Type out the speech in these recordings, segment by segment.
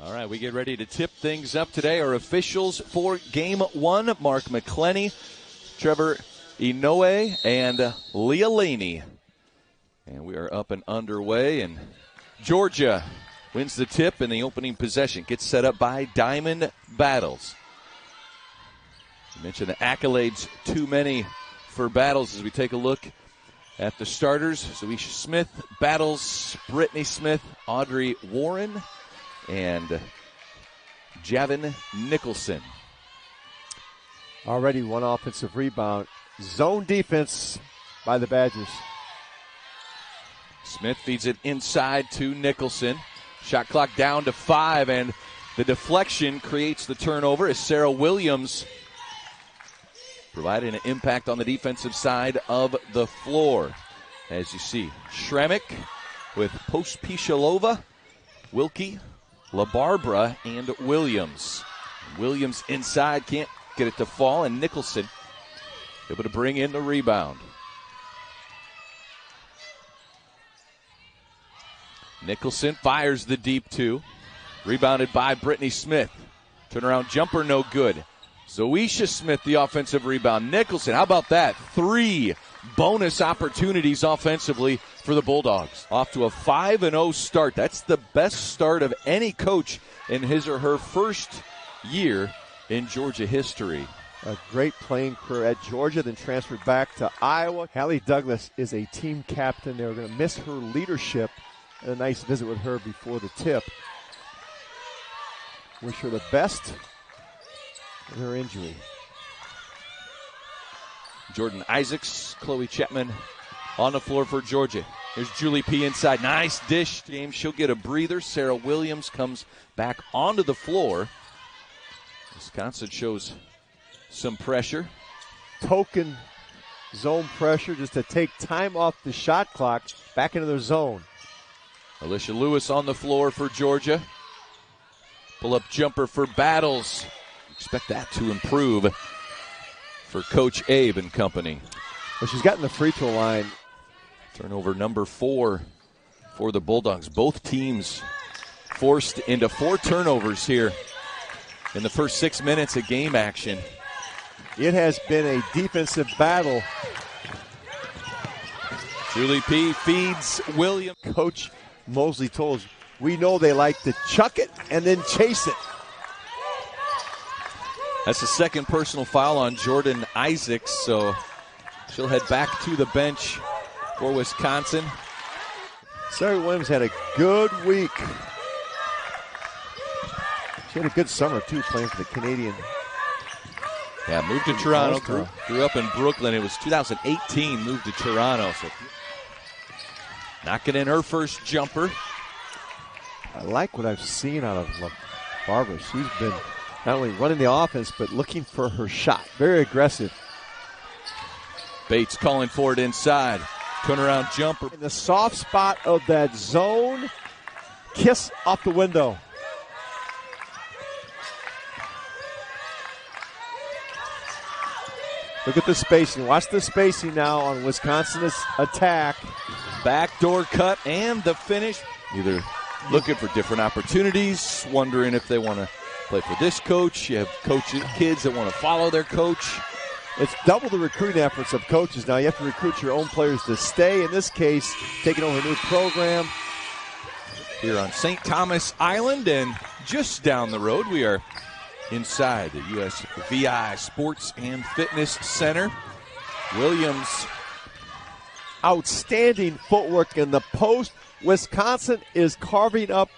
All right, we get ready to tip things up today. Our officials for Game 1, Mark McClenny, Trevor Inoue, and Leah Laney. And we are up and underway, and Georgia wins the tip in the opening possession. Gets set up by Diamond Battles. You mentioned the accolades, too many for Battles as we take a look at the starters. Zoisha Smith, Battles, Brittany Smith, Audrey Warren, and Javin Nicholson. Already one offensive rebound. Zone defense by the Badgers. Smith feeds it inside to Nicholson. Shot clock down to 5, and the deflection creates the turnover as Sarah Williams providing an impact on the defensive side of the floor. As you see, Shremick with Pospisilova, Wilkie, LaBarbera, and Williams. Williams inside, can't get it to fall, and Nicholson able to bring in the rebound. Nicholson fires the deep two. Rebounded by Brittany Smith. Turnaround jumper, no good. Zoisha Smith, the offensive rebound. Nicholson, how about that? 3 bonus opportunities offensively for the Bulldogs. Off to a 5-0 start. That's the best start of any coach in his or her first year in Georgia history. A great playing career at Georgia, then transferred back to Iowa. Hallie Douglas is a team captain. They're going to miss her leadership. And a nice visit with her before the tip. Wish her the best in her injury. Jordan Isaacs, Chloe Chapman on the floor for Georgia. Here's Julie P. inside. Nice dish, James. She'll get a breather. Sarah Williams comes back onto the floor. Wisconsin shows some pressure. Token zone pressure just to take time off the shot clock. Back into their zone. Alicia Lewis on the floor for Georgia. Pull-up jumper for Battles. Expect that to improve for Coach Abe and company. Well, she's gotten the free throw line. Turnover number 4 for the Bulldogs. Both teams forced into 4 turnovers here in the first 6 minutes of game action. It has been a defensive battle. Julie P. feeds Williams. Coach Mosley told us, we know they like to chuck it and then chase it. That's the second personal foul on Jordan Isaacs, so she'll head back to the bench for Wisconsin. Sarah Williams had a good week. She had a good summer, too, playing for the Canadian. Yeah, moved to Toronto, grew up in Brooklyn. It was 2018, moved to Toronto. So knocking in her first jumper. I like what I've seen out of Barbara. She's been not only running the offense, but looking for her shot. Very aggressive. Bates calling for it inside. Turnaround jumper. In the soft spot of that zone, kiss off the window. Look at the spacing. Watch the spacing now on Wisconsin's attack. Backdoor cut and the finish. Either looking for different opportunities, wondering if they want to play for this coach. You have kids that want to follow their coach. It's double the recruiting efforts of coaches. Now you have to recruit your own players to stay. In this case, taking over a new program. Here on St. Thomas Island, and just down the road, we are inside the USVI Sports and Fitness Center. Williams. Outstanding footwork in the post. Wisconsin is carving up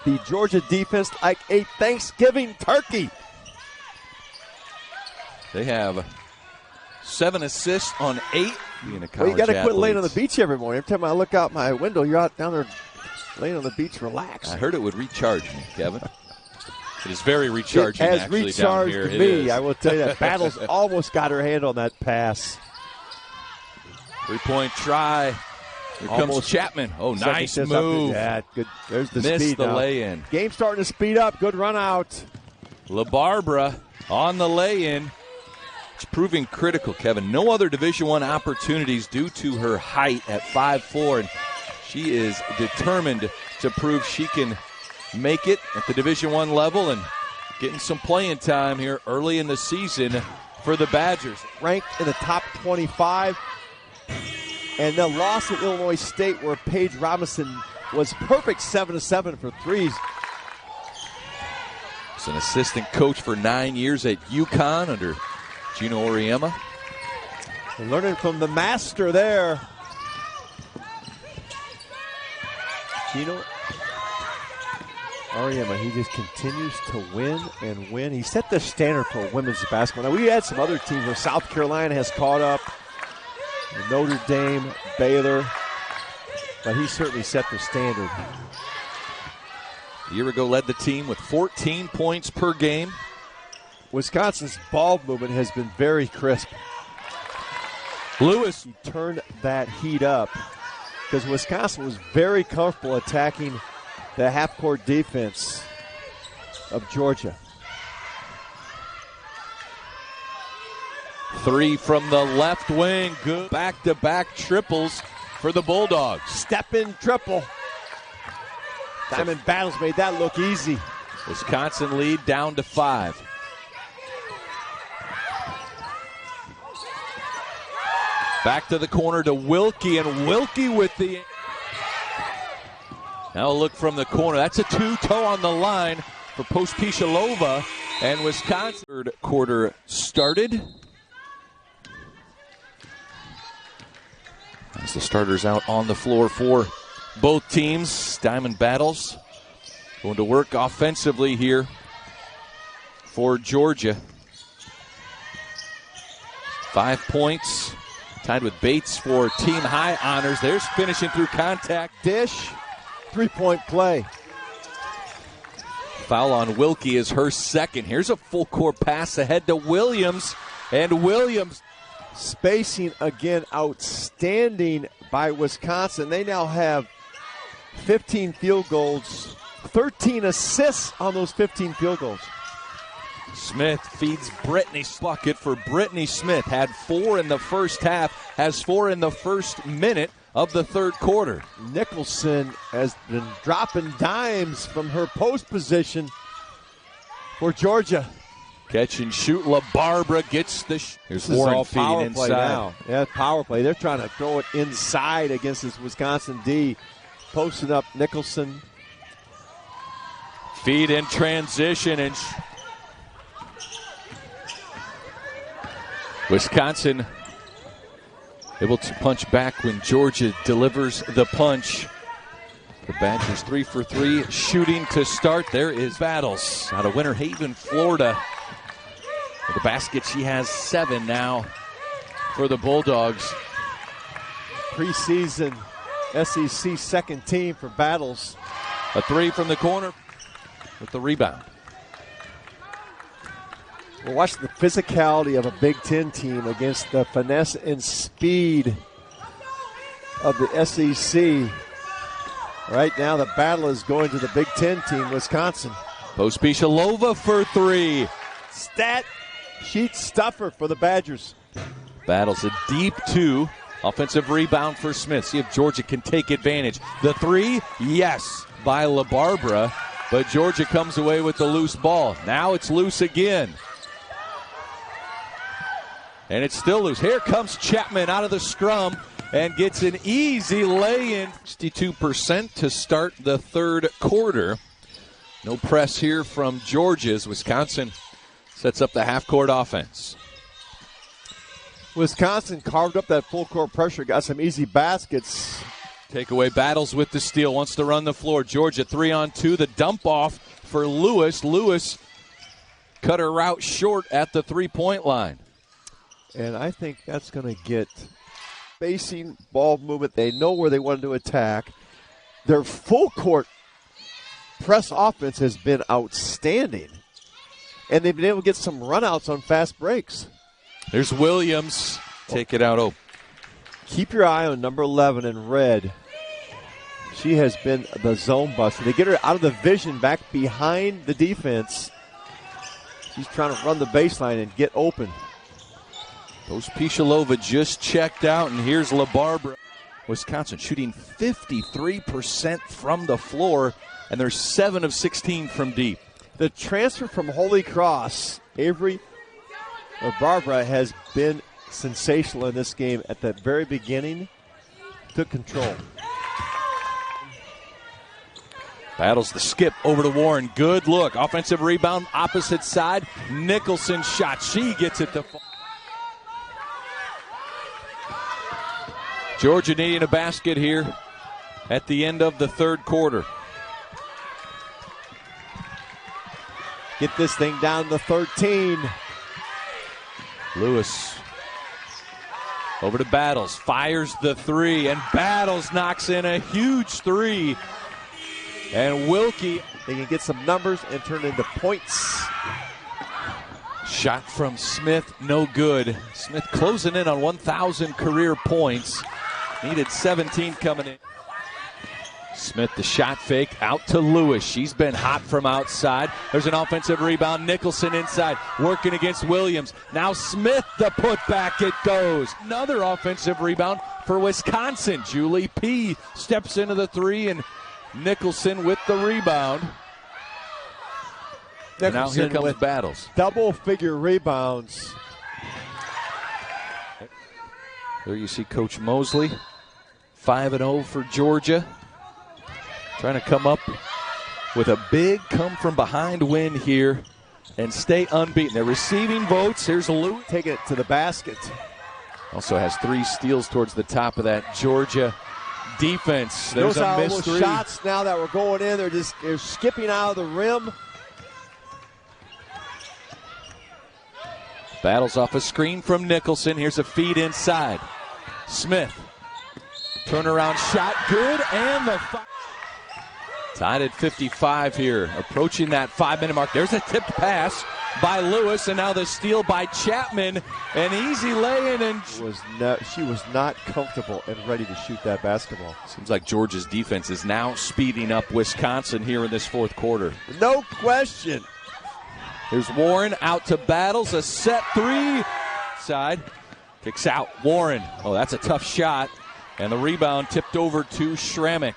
the Georgia defense like a Thanksgiving turkey. They have 7 assists on 8. Well, you got to quit laying on the beach every morning. Every time I look out my window, you're out down there laying on the beach, relaxing. I heard it would recharge me, Kevin. It is very recharging. It has recharged down here. me. I will tell you that. Battles almost got her hand on that pass. 3-point try. Here comes Chapman. Oh, nice move. Yeah, good. There's the Missed speed the now. lay-in. Game starting to speed up. Good run out. LaBarbera on the lay-in. It's proving critical, Kevin. No other Division I opportunities due to her height at 5'4", and she is determined to prove she can make it at the Division I level and getting some playing time here early in the season for the Badgers. Ranked in the top 25. And the loss at Illinois State where Paige Robinson was perfect 7-7 for threes. He's an assistant coach for 9 years at UConn under Gino Auriemma. And learning from the master there. Gino Auriemma, he just continues to win and win. He set the standard for women's basketball. Now, we had some other teams where South Carolina has caught up. Notre Dame, Baylor. But he certainly set the standard. A year ago led the team with 14 points per game. Wisconsin's ball movement has been very crisp. Lewis. He turned that heat up because Wisconsin was very comfortable attacking the half-court defense of Georgia. 3 from the left wing. Good back-to-back triples for the Bulldogs. Step-in triple. Diamond Battles made that look easy. Wisconsin lead down to 5. Back to the corner to Wilkie, and Wilkie with the... Now a look from the corner. That's a two-toe on the line for Pospisilova, and Wisconsin. Third quarter started. As the starters out on the floor for both teams. Diamond Battles going to work offensively here for Georgia. 5 points. Tied with Bates for team high honors. There's finishing through contact. Dish, three-point play. Foul on Wilkie is her second. Here's a full court pass ahead to Williams. And Williams. Spacing again outstanding by Wisconsin. They now have 15 field goals, 13 assists on those 15 field goals. Smith feeds Brittany. Bucket for Brittany Smith. Had 4 in the first half, has 4 in the first minute of the third quarter. Nicholson has been dropping dimes from her post position for Georgia. Catch and shoot. LaBarbera gets the... Here's Warren feeding inside. Now. Yeah, power play. They're trying to throw it inside against this Wisconsin D. Posting up Nicholson. Feed in transition, and Wisconsin able to punch back when Georgia delivers the punch. The Badgers 3 for 3 shooting to start. There is Battles out of Winter Haven, Florida. With the basket, she has 7 now for the Bulldogs. Preseason SEC second team for Battles. A 3 from the corner with the rebound. We're watching the physicality of a Big Ten team against the finesse and speed of the SEC. Right now, the battle is going to the Big Ten team, Wisconsin. Pospisilova for 3. Stat sheet stuffer for the Badgers. Battles a deep 2. Offensive rebound for Smith. See if Georgia can take advantage. The 3, yes, by LaBarbera. But Georgia comes away with the loose ball. Now it's loose again. And it's still loose. Here comes Chapman out of the scrum and gets an easy lay-in. 62% to start the third quarter. No press here from Georgia's. Wisconsin sets up the half-court offense. Wisconsin carved up that full-court pressure, got some easy baskets. Takeaway Battles with the steal, wants to run the floor. Georgia 3-on-2, the dump-off for Lewis. Lewis cut her route short at the three-point line. And I think that's going to get spacing, ball movement. They know where they want to attack. Their full-court press offense has been outstanding. And they've been able to get some runouts on fast breaks. There's Williams. Take it out. Oh. Keep your eye on number 11 in red. She has been the zone buster. They get her out of the vision back behind the defense. She's trying to run the baseline and get open. Pospisilova just checked out, and here's LaBarbera. Wisconsin shooting 53% from the floor and they're 7 of 16 from deep. The transfer from Holy Cross, Barbara, has been sensational in this game. At the very beginning, took control. Battles the skip over to Warren. Good look. Offensive rebound, opposite side. Nicholson shot. She gets it to fall. Georgia needing a basket here at the end of the third quarter. Get this thing down to 13. Lewis over to Battles. Fires the three, and Battles knocks in a huge three. And Wilkie, they can get some numbers and turn into points. Shot from Smith, no good. Smith closing in on 1,000 career points. Needed 17 coming in. Smith, the shot fake, out to Lewis. She's been hot from outside. There's an offensive rebound. Nicholson inside, working against Williams. Now Smith, the putback, it goes. Another offensive rebound for Wisconsin. Julie P. steps into the three, and Nicholson with the rebound. And now here comes Battles. Double-figure rebounds. There you see Coach Mosley, 5-0 for Georgia. Trying to come up with a big come-from-behind win here and stay unbeaten. They're receiving votes. Here's Lewis. Taking it to the basket. Also has 3 steals towards the top of that Georgia defense. There's a missed three. Shots now that were going in. They're skipping out of the rim. Battles off a screen from Nicholson. Here's a feed inside. Smith. Turnaround shot. Good. And the tied at 55 here. Approaching that 5-minute mark. There's a tipped pass by Lewis. And now the steal by Chapman. An easy lay-in. And she was not comfortable and ready to shoot that basketball. Seems like Georgia's defense is now speeding up Wisconsin here in this fourth quarter. No question. Here's Warren out to Battles. A set three. Side. Kicks out. Warren. Oh, that's a tough shot. And the rebound tipped over to Schrammick.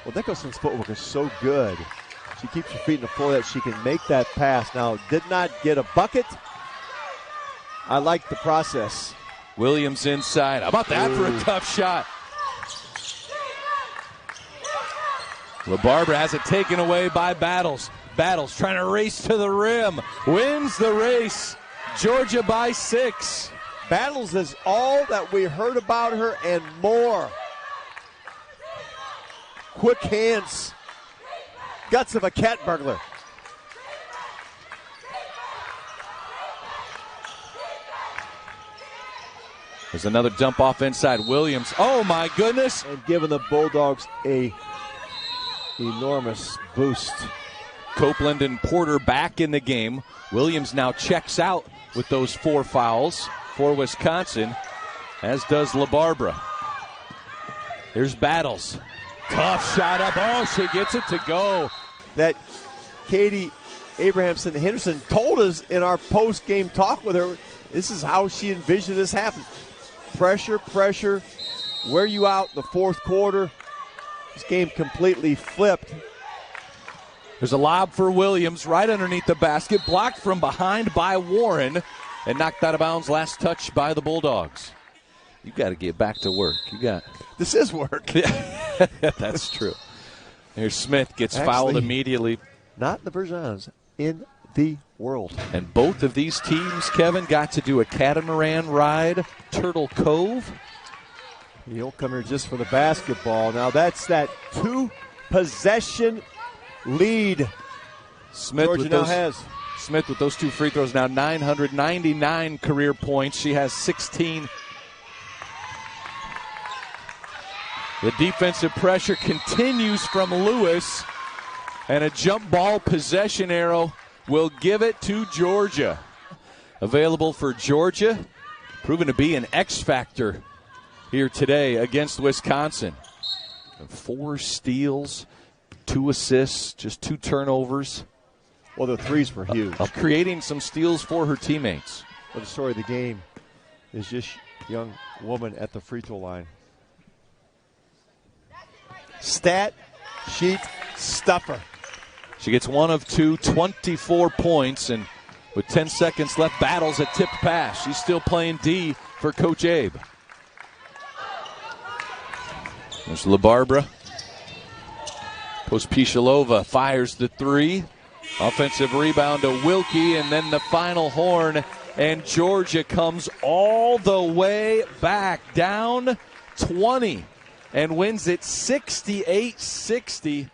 Well, Nicholson's footwork is so good. She keeps her feet on the floor that she can make that pass. Now, did not get a bucket. I like the process. Williams inside. How about that for a tough shot? LaBarbera has it taken away by Battles. Battles trying to race to the rim. Wins the race. Georgia by 6. Battles is all that we heard about her and more. Quick hands. Guts of a cat burglar. There's another dump off inside. Williams. Oh my goodness. And giving the Bulldogs a enormous boost. Copeland and Porter back in the game. Williams now checks out with those 4 fouls for Wisconsin, as does LaBarbera. Here's Battles. Tough shot up. Oh, she gets it to go. That Katie Abrahamson Henderson told us in our post-game talk with her, this is how she envisioned this happen. Pressure, pressure, wear you out in the fourth quarter. This game completely flipped. There's a lob for Williams right underneath the basket, blocked from behind by Warren, and knocked out of bounds. Last touch by the Bulldogs. You got to get back to work. This is work. That's true. Here's Smith, gets fouled immediately. Not in the Virgins, in the world. And both of these teams, Kevin, got to do a catamaran ride, Turtle Cove. You don't come here just for the basketball. Now that's that 2-possession lead Georgia now has. Smith with those 2 free throws now 999 career points. She has 16. The defensive pressure continues from Lewis, and a jump ball possession arrow will give it to Georgia. Available for Georgia, proven to be an X factor here today against Wisconsin. 4 steals, 2 assists, just 2 turnovers. Well, the threes were huge. Creating some steals for her teammates. Well, the story of the game is this young woman at the free throw line. Stat sheet Stuffer. She gets 1 of 2, 24 points, and with 10 seconds left, battles a tipped pass. She's still playing D for Coach Abe. There's LaBarbara. Pospíšalová fires the 3. Offensive rebound to Wilkie, and then the final horn, and Georgia comes all the way back down 20 and wins it 68-60.